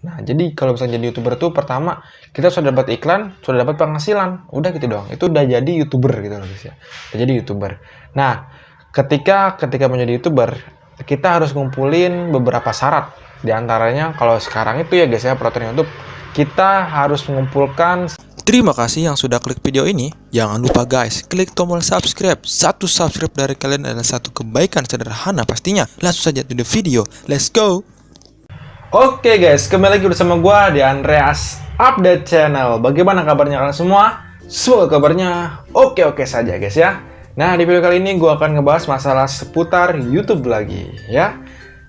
Nah, jadi kalau misalnya jadi YouTuber tuh pertama kita sudah dapat iklan, sudah dapat penghasilan, udah gitu doang. Itu udah jadi YouTuber gitu loh guys ya. Udah jadi YouTuber. Nah, ketika menjadi YouTuber, kita harus ngumpulin beberapa syarat. Di antaranya kalau sekarang itu ya guys ya, peraturan YouTube, kita harus mengumpulkan. Terima kasih yang sudah klik video ini. Jangan lupa guys, klik tombol subscribe. Satu subscribe dari kalian adalah satu kebaikan sederhana pastinya. Langsung saja to the video. Let's go! Oke guys, kembali lagi bersama gua di Andreas Update Channel. Bagaimana kabarnya kalian semua? Semoga kabarnya oke-oke saja guys ya. Nah, di video kali ini gua akan ngebahas masalah seputar YouTube lagi ya.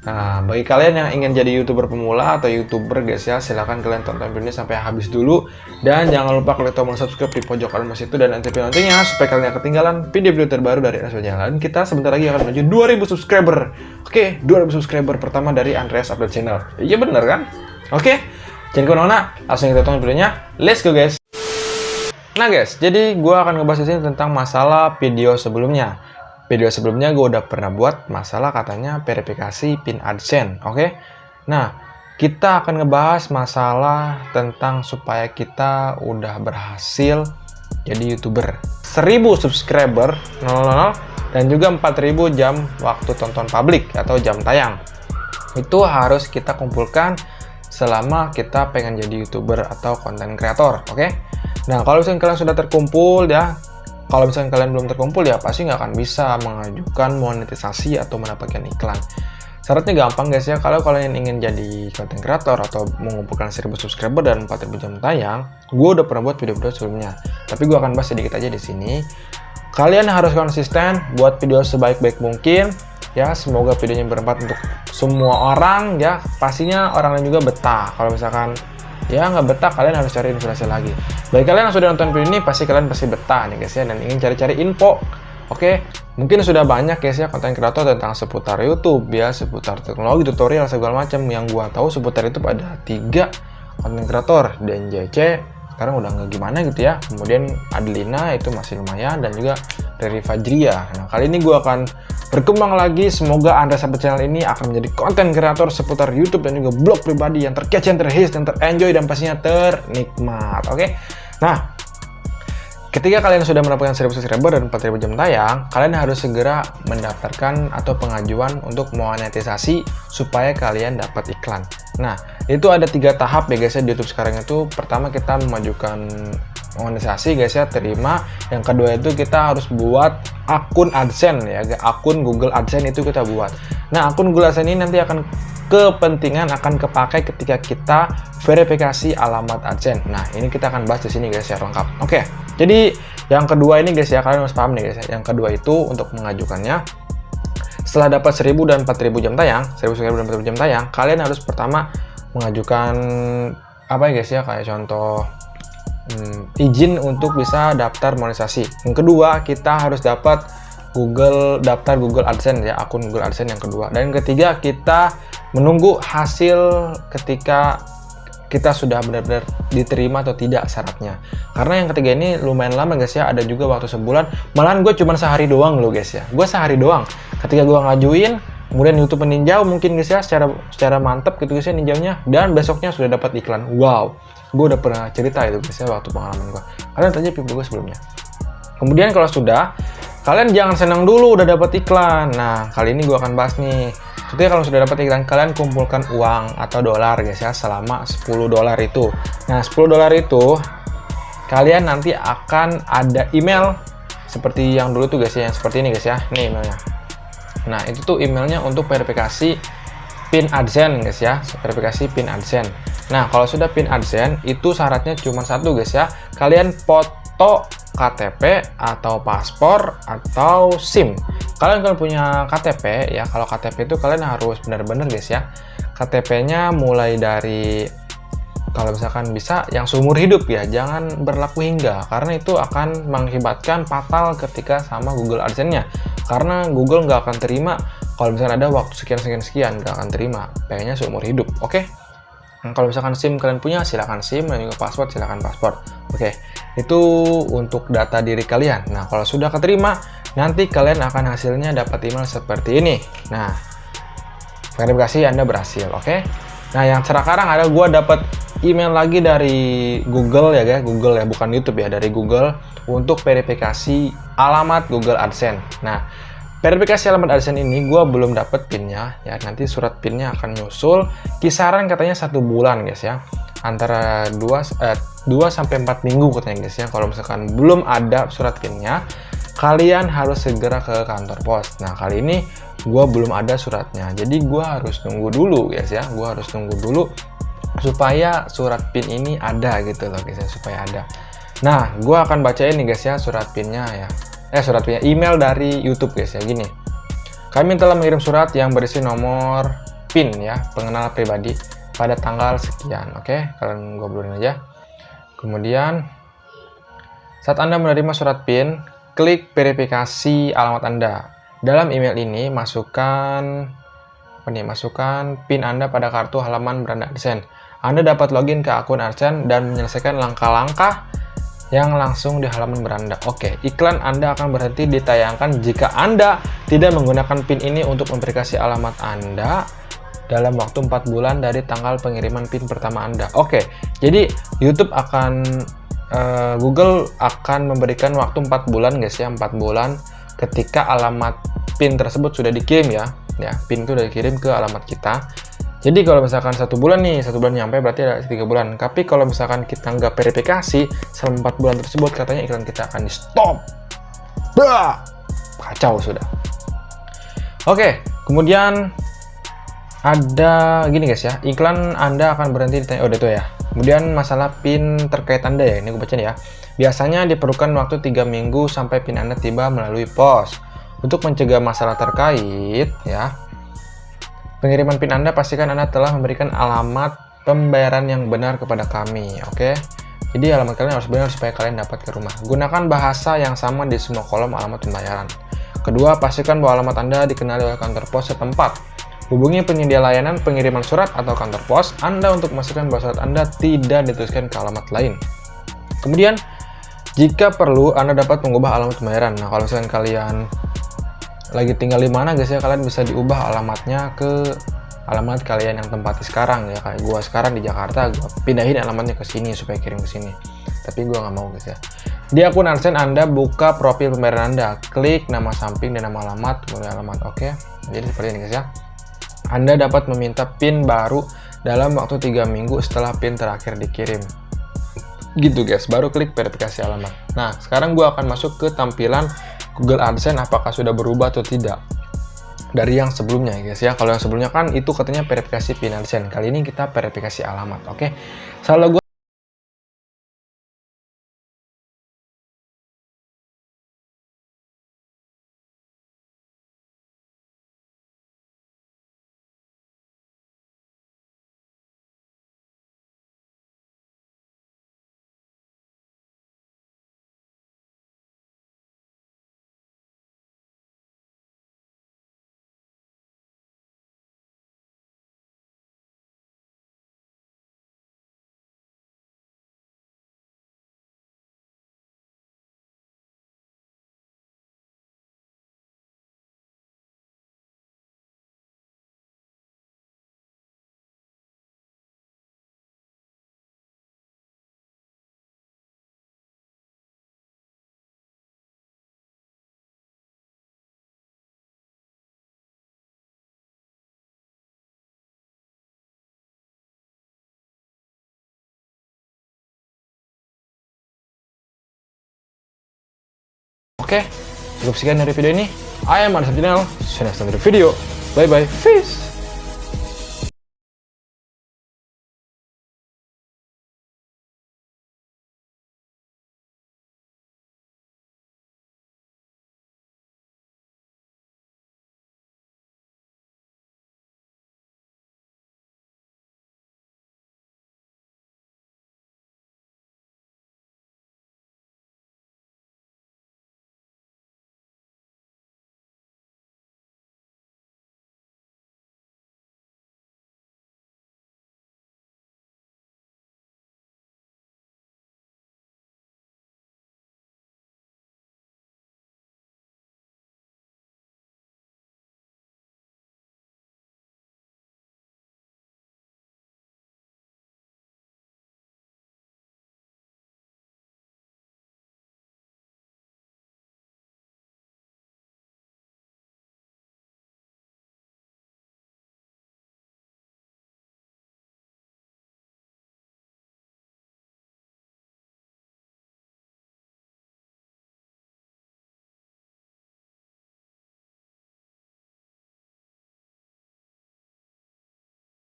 Nah, bagi kalian yang ingin jadi YouTuber pemula atau YouTuber guys ya, silahkan kalian tonton video ini sampai habis dulu. Dan jangan lupa klik tombol subscribe di pojok kanan bawah itu dan aktifkan loncengnya supaya kalian tidak ketinggalan video-video terbaru dari Andreas Channel. Dan kita sebentar lagi akan menuju 2000 subscriber. Oke, 2000 subscriber pertama dari Andreas Update Channel. Iya bener kan? Oke, jangan kemana-mana, langsung kita tonton videonya. Let's go guys. Nah guys, jadi gue akan ngebahas di sini tentang masalah video sebelumnya. Video sebelumnya gue udah pernah buat masalah katanya verifikasi PIN AdSense, oke? Nah, kita akan ngebahas masalah tentang supaya kita udah berhasil jadi YouTuber. 1000 subscriber, 000, dan juga 4000 jam waktu tonton publik atau jam tayang. Itu harus kita kumpulkan selama kita pengen jadi YouTuber atau konten kreator, oke? Nah, kalau misalnya kalian sudah terkumpul ya, kalau misalnya kalian belum terkumpul ya pasti nggak akan bisa mengajukan monetisasi atau mendapatkan iklan. Syaratnya gampang guys ya, kalau kalian ingin jadi content creator atau mengumpulkan 1000 subscriber dan 4000 jam tayang, gue udah pernah buat video-video sebelumnya. Tapi gue akan bahas sedikit aja di sini. Kalian harus konsisten buat video sebaik-baik mungkin ya. Semoga videonya bermanfaat untuk semua orang ya. Pastinya orang lain juga betah. Kalau misalkan ya nggak betah, kalian harus cari inspirasi lagi. Bagi kalian yang sudah nonton video ini, pasti kalian betah nih guys ya, dan ingin cari-cari info. Oke, mungkin sudah banyak guys ya konten kreator tentang seputar YouTube ya, seputar teknologi, tutorial segala macam. Yang gua tahu seputar itu ada 3 konten kreator, dan JC sekarang udah nggak gimana gitu ya. Kemudian Adelina itu masih lumayan, dan juga Riri Fajria. Nah, kali ini gua akan berkembang lagi. Semoga Andreas Update Channel ini akan menjadi konten kreator seputar YouTube dan juga blog pribadi yang terkece, yang terhits, yang terenjoy, dan pastinya ternikmat. Oke? Nah, ketika kalian sudah mendapatkan 1000 subscriber dan 4000 jam tayang, kalian harus segera mendaftarkan atau pengajuan untuk monetisasi supaya kalian dapat iklan. Nah, itu ada 3 tahap ya guys ya di YouTube sekarang itu. Pertama, kita memajukan monetisasi guys ya, terima. Yang kedua itu kita harus buat akun AdSense ya, akun Google AdSense itu kita buat. Nah, akun Google AdSense ini nanti akan kepakai ketika kita verifikasi alamat AdSense. Nah, ini kita akan bahas di sini guys ya, lengkap. Oke. Jadi, yang kedua ini guys ya, kalian harus paham nih guys ya. Yang kedua itu untuk mengajukannya, setelah dapat 1000 dan 4000 jam tayang, 1000 subscriber dan 4000 jam tayang, kalian harus pertama mengajukan apa ya guys ya, kayak contoh izin untuk bisa daftar monetisasi. Yang kedua, kita harus dapat daftar Google AdSense ya, akun Google AdSense yang kedua. Dan yang ketiga, kita menunggu hasil ketika kita sudah benar-benar diterima atau tidak syaratnya. Karena yang ketiga ini lumayan lama guys ya, ada juga waktu sebulan. Malahan gue cuma sehari doang loh guys ya. Gue sehari doang. Ketika gue ngajuin, kemudian YouTube meninjau mungkin guys ya, secara mantep gitu guys ya ninjaunya, dan besoknya sudah dapat iklan. Wow, gue udah pernah cerita itu guys ya waktu pengalaman gue. Kalian tanya video gue sebelumnya. Kemudian kalau sudah, kalian jangan senang dulu udah dapat iklan. Nah, kali ini gue akan bahas nih. Ketika kalau sudah dapat iklan, kalian kumpulkan uang atau dolar guys ya, selama 10 dolar itu. Nah, 10 dolar itu kalian nanti akan ada email seperti yang dulu tuh guys ya, yang seperti ini guys ya. Nih emailnya. Nah, itu tuh emailnya untuk verifikasi PIN AdSense guys ya, verifikasi PIN AdSense. Nah, kalau sudah PIN AdSense itu syaratnya cuma satu guys ya. Kalian foto KTP atau paspor atau SIM. Kalian kalau punya KTP ya, kalau KTP itu kalian harus benar-benar guys ya. KTP-nya mulai dari, kalau misalkan bisa yang seumur hidup ya, jangan berlaku hingga, karena itu akan mengakibatkan fatal ketika sama Google AdSense-nya. Karena Google nggak akan terima kalau misalkan ada waktu sekian, nggak akan terima. Pengennya seumur hidup, oke? Nah, kalau misalkan SIM kalian punya, silakan SIM, dan juga paspor, silakan paspor. Oke, itu untuk data diri kalian. Nah, kalau sudah keterima, nanti kalian akan hasilnya dapat email seperti ini. Nah, verifikasi Anda berhasil, oke? Nah, yang sekarang ada gue dapat email lagi dari Google ya guys, Google ya, bukan YouTube ya, dari Google untuk verifikasi alamat Google AdSense. Nah, verifikasi alamat AdSense ini gue belum dapat pinnya ya, nanti surat pinnya akan nyusul. Kisaran katanya 1 bulan guys ya, antara 2 sampai 4 minggu katanya guys ya. Kalau misalkan belum ada surat pinnya, kalian harus segera ke kantor pos. Nah, kali ini gue belum ada suratnya, jadi gue harus tunggu dulu guys ya, gue harus tunggu dulu supaya surat PIN ini ada gitu loh guys ya, supaya ada. Nah, gue akan bacain nih guys ya surat PIN-nya ya. Surat PIN-nya, email dari YouTube guys ya, gini. Kami telah mengirim surat yang berisi nomor PIN ya, pengenal pribadi pada tanggal sekian. Oke, kalian goblorin aja. Kemudian, saat Anda menerima surat PIN, klik verifikasi alamat Anda. Dalam email ini, masukkan PIN Anda pada kartu halaman beranda AdSense. Anda dapat login ke akun AdSense dan menyelesaikan langkah-langkah yang langsung di halaman beranda. Oke, iklan Anda akan berhenti ditayangkan jika Anda tidak menggunakan PIN ini untuk memverifikasi alamat Anda dalam waktu 4 bulan dari tanggal pengiriman PIN pertama Anda. Oke, jadi YouTube akan Google akan memberikan waktu 4 bulan guys ya, 4 bulan ketika alamat PIN tersebut sudah dikirim ya. PIN itu sudah dikirim ke alamat kita. Jadi kalau misalkan 1 bulan nih, 1 bulan nyampe berarti ada 3 bulan. Tapi kalau misalkan kita nggak verifikasi selama 4 bulan tersebut, katanya iklan kita akan di stop. Bah! Kacau sudah. Oke, kemudian ada gini guys ya, iklan Anda akan berhenti ditanya, itu ya. Kemudian masalah PIN terkait Anda ya, ini gue baca nih ya. Biasanya diperlukan waktu 3 minggu sampai PIN Anda tiba melalui pos. Untuk mencegah masalah terkait ya, pengiriman PIN Anda, pastikan Anda telah memberikan alamat pembayaran yang benar kepada kami. Oke, jadi alamat kalian harus benar supaya kalian dapat ke rumah. Gunakan bahasa yang sama di semua kolom alamat pembayaran. Kedua, pastikan bahwa alamat Anda dikenali oleh kantor pos setempat. Hubungi penyedia layanan pengiriman surat atau kantor pos Anda untuk memastikan bahwa surat Anda tidak dituliskan ke alamat lain. Kemudian, jika perlu, Anda dapat mengubah alamat pembayaran. Nah, kalau misalkan kalian lagi tinggal di mana guys ya, kalian bisa diubah alamatnya ke alamat kalian yang tempati sekarang ya. Kayak gua sekarang di Jakarta, gua pindahin alamatnya ke sini supaya kirim ke sini. Tapi gua nggak mau guys ya. Di akun AdSense Anda buka profil pembayaran Anda, klik nama samping dan nama alamat, kemudian alamat. Oke, jadi seperti ini guys ya. Anda dapat meminta PIN baru dalam waktu 3 minggu setelah PIN terakhir dikirim. Gitu guys, baru klik verifikasi alamat. Nah, sekarang gua akan masuk ke tampilan Google AdSense apakah sudah berubah atau tidak dari yang sebelumnya guys ya. Kalau yang sebelumnya kan itu katanya verifikasi PIN AdSense, kali ini kita verifikasi alamat. Oke, salah gua. Oke, cukup sekian dari video ini. I am Anas Abdinal. See you next time video. Bye bye. Peace.